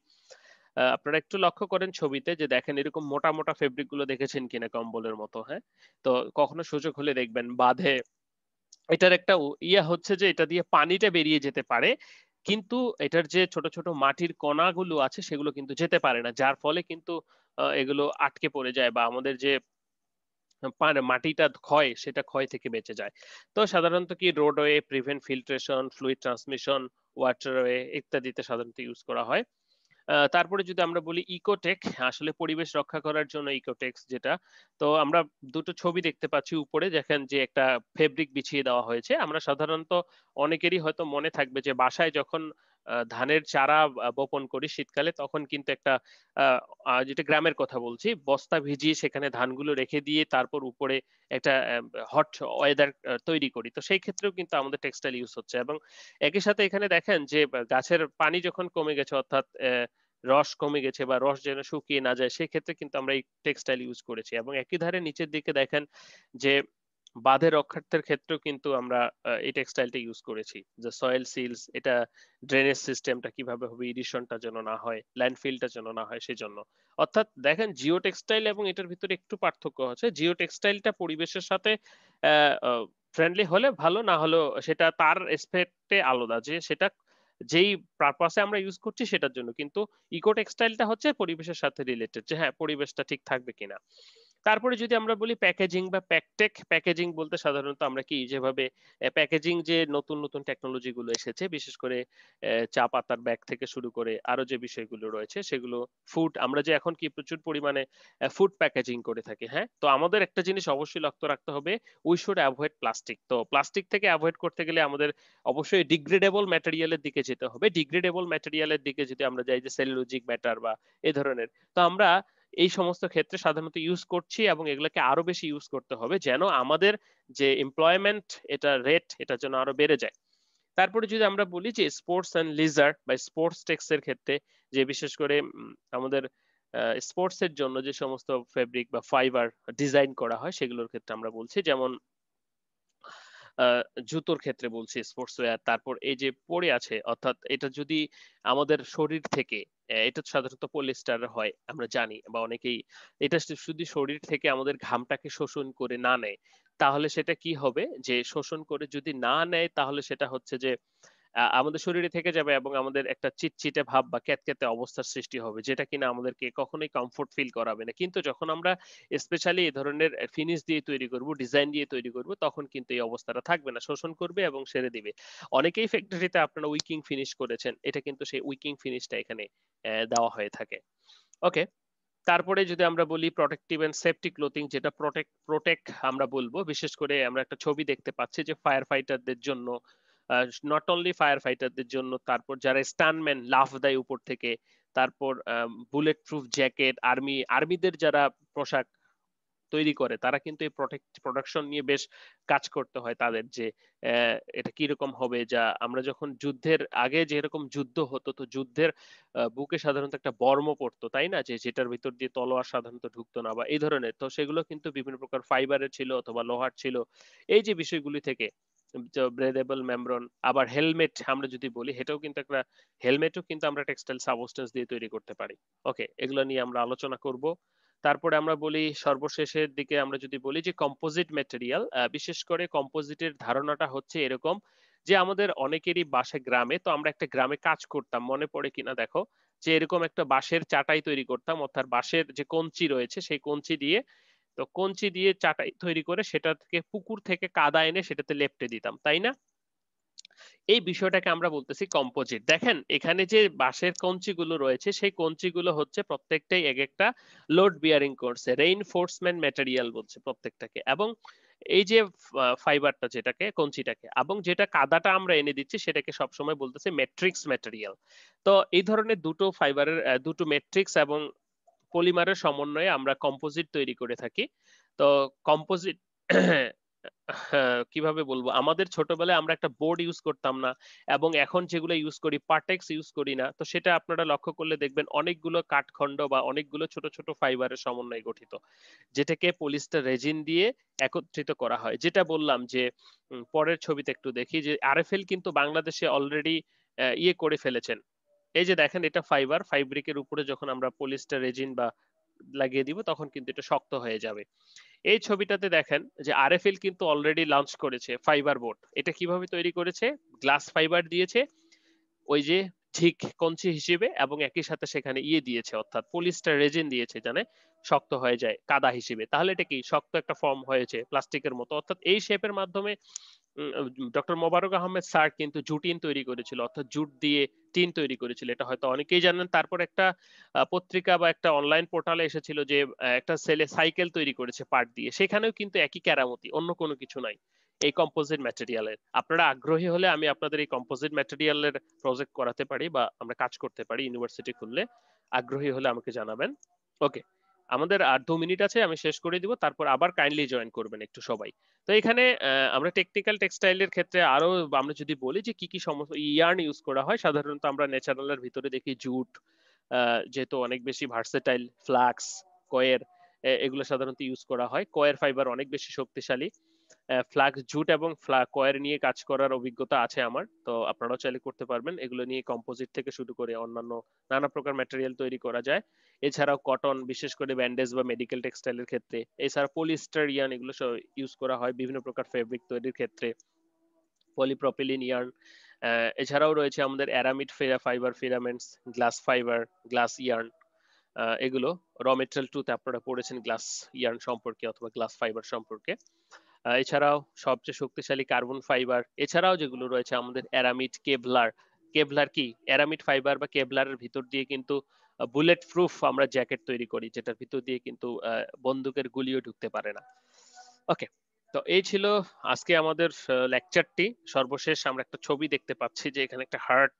আপনারা একটু লক্ষ্য করেন ছবিতে যে দেখেন এরকম মোটা মোটা ফেব্রিক গুলো দেখেছেন কিনা কম্বলের মতো, হ্যাঁ? তো কখনো সুযোগ হলে দেখবেন বাঁধে। এটার একটা ইয়া হচ্ছে যে এটা দিয়ে পানিটা বেরিয়ে যেতে পারে, কিন্তু এটার যে ছোট ছোট মাটির কণাগুলো আছে সেগুলো কিন্তু যেতে পারে না, যার ফলে কিন্তু এগুলো আটকে পড়ে যায় বা আমাদের যে মাটিটা ক্ষয় সেটা ক্ষয় থেকে বেঁচে যায়। তো সাধারণত কি roadway, prevent filtration, fluid transmission, waterway ইত্যাদিতে সাধারণত ইউজ করা হয়। তারপরে যদি আমরা বলি ইকোটেক, আসলে পরিবেশ রক্ষা করার জন্য ইকোটেক্স যেটা, তো আমরা দুটো ছবি দেখতে পাচ্ছি উপরে, দেখেন যে একটা ফেব্রিক বিছিয়ে দেওয়া হয়েছে। আমরা সাধারণত অনেকেরই হয়তো মনে থাকবে যে বাসায় যখন ধানের চারা বপন করি শীতকালে, তখন কিন্তু একটা যেটা গ্রামের কথা বলছি, বস্তা ভিজিয়ে সেখানে ধানগুলো রেখে দিয়ে তারপর উপরে একটা হট ওয়েদার তৈরি করি। তো সেই ক্ষেত্রেও কিন্তু আমাদের টেক্সটাইল ইউজ হচ্ছে। এবং একই সাথে এখানে দেখেন যে গাছের পানি যখন কমে গেছে, অর্থাৎ রস কমে গেছে বা রস যেন শুকিয়ে না যায়, সেক্ষেত্রে কিন্তু আমরা এই টেক্সটাইল ইউজ করেছি। এবং একই ধারে নিচের দিকে দেখেন যে বাঁধের রক্ষার্থের ক্ষেত্রেও কিন্তু আমরা এই টেক্সটাইলটা ইউজ করেছি। যে সয়েল সিলস, এটা ড্রেনেজ সিস্টেমটা কিভাবে হবে, ইরিশনটা যেন না হয়, ল্যান্ডফিলটা যেন না হয় সেজন্য। অর্থাৎ দেখেন জিও টেক্সটাইল এবং এটার ভিতরে একটু পার্থক্য আছে। জিও টেক্সটাইলটা পরিবেশের সাথে ফ্রেন্ডলি হলে ভালো, না হলেও সেটা তার এসপেক্টে আলাদা, যে সেটা যেই পারপাসে আমরা ইউজ করছি সেটার জন্য। কিন্তু ইকো টেক্সটাইলটা হচ্ছে পরিবেশের সাথে রিলেটেড, যে হ্যাঁ পরিবেশটা ঠিক থাকবে কিনা। তারপরে যদি আমরা বলি প্যাকেজিং বা প্যাকটেক, প্যাকেজিং বলতে সাধারণত আমরা কি যেভাবে প্যাকেজিং, যে নতুন নতুন টেকনোলজি গুলো এসেছে, বিশেষ করে চা পাতার ব্যাগ থেকে শুরু করে আরো যে বিষয়গুলো রয়েছে সেগুলো, ফুড, আমরা যে এখন কি প্রচুর পরিমাণে ফুড প্যাকেজিং করে থাকি, হ্যাঁ? তো আমাদের একটা জিনিস অবশ্যই লক্ষ্য রাখতে হবে, উই শুড অ্যাভয়েড প্লাস্টিক। তো প্লাস্টিক থেকে অ্যাভয়েড করতে গেলে আমাদের অবশ্যই ডিগ্রেডেবল ম্যাটেরিয়ালের দিকে যেতে হবে। ডিগ্রেডেবল ম্যাটেরিয়ালের দিকে যদি আমরা যাই, যে সেলুলোজিক ম্যাটার বা এ ধরনের, তো আমরা এই সমস্ত ক্ষেত্রে সাধারণত ইউজ করছি এবং এগুলোকে আরো বেশি ইউজ করতে হবে যেন আমাদের যে এমপ্লয়মেন্ট, এটা রেট, এটা যেন আরো বেড়ে যায়। তারপরে যদি আমরা বলি যে স্পোর্টস এন্ড লিজার বা স্পোর্টস টেক্স এর ক্ষেত্রে, যে বিশেষ করে আমাদের স্পোর্টস এর জন্য যে সমস্ত ফেব্রিক বা ফাইবার ডিজাইন করা হয় সেগুলোর ক্ষেত্রে আমরা বলছি, যেমন জুতোর ক্ষেত্রে বলছি স্পোর্টস ওয়্যার। তারপর এই যে পরে আছে, অর্থাৎ এটা যদি আমাদের শরীর থেকে, এটা সাধারণত পলিস্টার হয় আমরা জানি, বা অনেকেই, এটা শুধু শরীর থেকে আমাদের ঘামটাকে শোষণ করে না নেয়, তাহলে সেটা কি হবে, যে শোষণ করে যদি না নেয় তাহলে সেটা হচ্ছে যে আমাদের শরীরে থেকে যাবে এবং আমাদের একটা চিটচিটে ভাব বা ক্যাতক্যাতে অবস্থার সৃষ্টি হবে, যেটা কিনা আমাদেরকে কখনোই কমফোর্ট ফিল করাবে না। কিন্তু যখন আমরা স্পেশালি এই ধরনের ফিনিশ দিয়ে তৈরি করব, ডিজাইন দিয়ে তৈরি করব, তখন কিন্তু এই অবস্থাটা থাকবে না, শোষণ করবে এবং সেরে দিবে। অনেকেই ফ্যাক্টরিতে আপনারা উইকিং ফিনিশ করেছেন, এটা কিন্তু সেই উইকিং ফিনিশটা এখানে দেওয়া হয়ে থাকে। ওকে, তারপরে যদি আমরা বলি প্রোটেক্টিভ এন্ড সেফটি ক্লোথিং, যেটা প্রোটেক্ট আমরা বলবো, বিশেষ করে আমরা একটা ছবি দেখতে পাচ্ছি যে ফায়ার ফাইটারদের জন্য, নট অনলি ফায়ার ফাইটারদের জন্য, তারপর যারা স্টানম্যান লাফ দেয় উপর থেকে, তারপর বুলেট প্রুফ জ্যাকেট, আর্মিদের যারা পোশাক তৈরি করে, তারা কিন্তু এই প্রোডাকশন নিয়ে বেশ কাজ করতে হয় তাদের, যে এটা কিরকম হবে, যা আমরা যখন যুদ্ধের আগে যেরকম যুদ্ধ হতো, তো যুদ্ধের বুকে সাধারণত একটা বর্ম পড়তো, তাই না, যে যেটার ভিতর দিয়ে তলোয়ার সাধারণত ঢুকতো না বা এই ধরনের, তো সেগুলো কিন্তু বিভিন্ন প্রকার ফাইবারের ছিল অথবা লোহার ছিল। এই যে বিষয়গুলি থেকে ব্রেদেবল মেমব্রেন, আবার হেলমেট আমরা যদি বলি, এটাও কিন্তু একটা, হেলমেটও কিন্তু আমরা টেক্সটাইল সাবস্টেন্স দিয়ে তৈরি করতে পারি। ওকে, এগুলো নিয়ে আমরা আলোচনা করব। তারপরে আমরা বলি সর্বশেষের দিকে, আমরা যদি বলি যে কম্পোজিট ম্যাটেরিয়াল, বিশেষ করে কম্পোজিটের ধারণাটা হচ্ছে এরকম, যে আমাদের অনেকেরই বাসা গ্রামে, তো আমরা একটা গ্রামে কাজ করতাম, মনে পড়ে কিনা দেখো, যে এরকম একটা বাঁশের চাটাই তৈরি করতাম, অর্থাৎ বাঁশের যে কঞ্চি রয়েছে সেই কঞ্চি দিয়ে, তো কঞ্চি দিয়ে চাটাই তৈরি করে সেটা থেকে পুকুর থেকে কাদা এনে সেটাতে লেপ্টে দিতাম, তাই না? এই বিষয়টাকে আমরা বলতেছি কম্পোজিট। দেখেন এখানে যে বাঁশের কঞ্চিগুলো রয়েছে, সেই কঞ্চিগুলো হচ্ছে প্রত্যেকটাই এক একটা লোড বিয়ারিং করছে, রেইনফোর্সমেন্ট ম্যাটেরিয়াল বলছে প্রত্যেকটাকে। এবং এই যে ফাইবারটা, যেটাকে কঞ্চিটাকে, এবং যেটা কাদাটা আমরা এনে দিচ্ছি, সেটাকে সবসময় বলতেছে ম্যাট্রিক্স ম্যাটেরিয়াল। তো এই ধরনের দুটো ফাইবারের, দুটো ম্যাট্রিক্স এবং পলিমারের সমন্বয়ে আমরা কম্পোজিট তৈরি করে থাকি। তো কম্পোজিট কিভাবে বলবো, আমাদের ছোটবেলায় আমরা একটা বোর্ড ইউজ করতাম না, এবং এখন যেগুলো ইউজ করি পার্টেক্স ইউজ করি না। তো সেটা আপনারা লক্ষ্য করলে দেখবেন অনেকগুলো কাঠখণ্ড বা অনেকগুলো ছোট ছোট ফাইবারের সমন্বয়ে গঠিত, যেটাকে পলিস্টার রেজিন দিয়ে একত্রিত করা হয়। যেটা বললাম যে পরের ছবিতে একটু দেখি যে আরএফএল কিন্তু বাংলাদেশে অলরেডি ইয়ে করে ফেলেছেন। এই যে দেখেন, এটা ফাইবার, ফাইব্রিকের উপরে যখন আমরা পলিস্টার রেজিন বা লাগিয়ে দিব তখন কিন্তু এটা শক্ত হয়ে যাবে। এই ছবিটাতে দেখেন যে আরএফএল কিন্তু অলরেডি লঞ্চ করেছে ফাইবার বোর্ড। এটা কিভাবে তৈরি করেছে? গ্লাস ফাইবার দিয়েছে ওই যে ঠিক কঞ্চি হিসেবে, এবং একই সাথে সেখানে ইয়ে দিয়েছে, অর্থাৎ পলিস্টার রেজিন দিয়েছে জানে শক্ত হয়ে যায় কাদা হিসেবে। তাহলে এটা কি শক্ত একটা ফর্ম হয়েছে প্লাস্টিকের মতো। অর্থাৎ এই শেপের মাধ্যমে ডক্টর মোবারক আহমেদ স্যার কিন্তু জুটিন তৈরি করেছিল, অর্থাৎ জুট দিয়ে টিন তৈরি করেছিল। এটা হয়তো অনেকেই জানেন। তারপর একটা পত্রিকা বা একটা অনলাইন পোর্টালে এসেছিল যে একটা ছেলে সাইকেল তৈরি করেছে পাট দিয়ে, সেখানেও কিন্তু একই কেরামতি, অন্য কোনো কিছু নাই এই কম্পোজিট ম্যাটেরিয়ালের। আপনারা আগ্রহী হলে আমি আপনাদের এই কম্পোজিট ম্যাটেরিয়ালের প্রজেক্ট করাতে পারি বা আমরা কাজ করতে পারি ইউনিভার্সিটি খুললে। আগ্রহী হলে আমাকে জানাবেন। ওকে, আমাদের আর 2 মিনিট আছে, আমি শেষ করে দিব, তারপর আবার কাইন্ডলি জয়েন করবেন একটু সবাই। তো এখানে আমরা টেকনিক্যাল টেক্সটাইলের ক্ষেত্রে আরো আমরা যদি বলি যে কি কি সমস্ত ইয়ার্ন ইউজ করা হয়, সাধারণত আমরা ন্যাচারালের ভিতরে দেখি জুট, যেহেতু অনেক বেশি ভার্সেটাইল, ফ্লাক্স, কয়ের, এগুলো সাধারণত ইউজ করা হয়। কয়ের ফাইবার অনেক বেশি শক্তিশালী। ফ্লাক্স, জুট এবং কয়ের নিয়ে কাজ করার অভিজ্ঞতা আছে আমার, তো আপনারাও চাইলে করতে পারবেন। এগুলো নিয়ে কম্পোজিট থেকে শুরু করে অন্যান্য নানা প্রকার ম্যাটেরিয়াল তৈরি করা যায়। এছাড়াও কটন, বিশেষ করে ব্যান্ডেজ বা মেডিকেল টেক্সটাইলের ক্ষেত্রে। এছাড়া পলিস্টার ইয়ার্ন, এগুলো সব ইউজ করা হয় বিভিন্ন প্রকার ফেব্রিক তৈরির ক্ষেত্রে। পলিপ্রপিলিন ইয়ার্ন, এছাড়াও রয়েছে আমাদের aramid fibre, filaments, glass fibre, glass yarn, এগুলো র মেটেরিয়াল টুতে আপনারা পড়েছেন গ্লাস ইয়ার্ন সম্পর্কে অথবা গ্লাস ফাইবার সম্পর্কে। এছাড়াও সবচেয়ে শক্তিশালী কার্বন ফাইবার। এছাড়াও যেগুলো রয়েছে আমাদের অ্যারামিড, কেভলার। কেভলার কি? অ্যারামিড ফাইবার বা কেভলারের ভিতর দিয়ে কিন্তু বুলেট প্রুফ আমরা জ্যাকেট তৈরি করি, যেটার ভিতর দিয়ে কিন্তু বন্দুকের গুলিও ঢুকতে পারে না। ওকে, তো এই ছিল আজকে আমাদের লেকচারটি। সর্বশেষ আমরা একটা ছবি দেখতে পাচ্ছি যে এখানে একটা হার্ট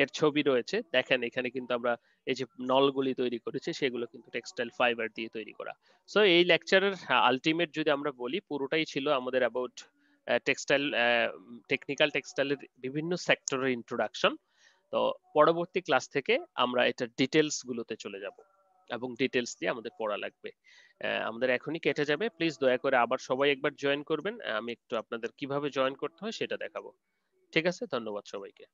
এর ছবি রয়েছে। দেখেন এখানে কিন্তু আমরা এই যে নলগুলি তৈরি করেছি সেগুলো কিন্তু টেক্সটাইল ফাইবার দিয়ে তৈরি করা। সো এই লেকচারের আলটিমেট যদি আমরা বলি, পুরোটাই ছিল আমাদের অ্যাবাউট টেক্সটাইল, টেকনিক্যাল টেক্সটাইলের বিভিন্ন সেক্টরের ইন্ট্রোডাকশন। তো পরবর্তী ক্লাস থেকে আমরা এটা ডিটেলস গুলোতে চলে যাব, এবং ডিটেলস দিয়ে আমাদের পড়া লাগবে। আমাদের এখনই কেটে যাবে, প্লিজ দয়া করে আবার সবাই একবার জয়েন করবেন। আমি একটু আপনাদের কিভাবে জয়েন করতে হয় সেটা দেখাবো। ঠিক আছে, ধন্যবাদ সবাইকে।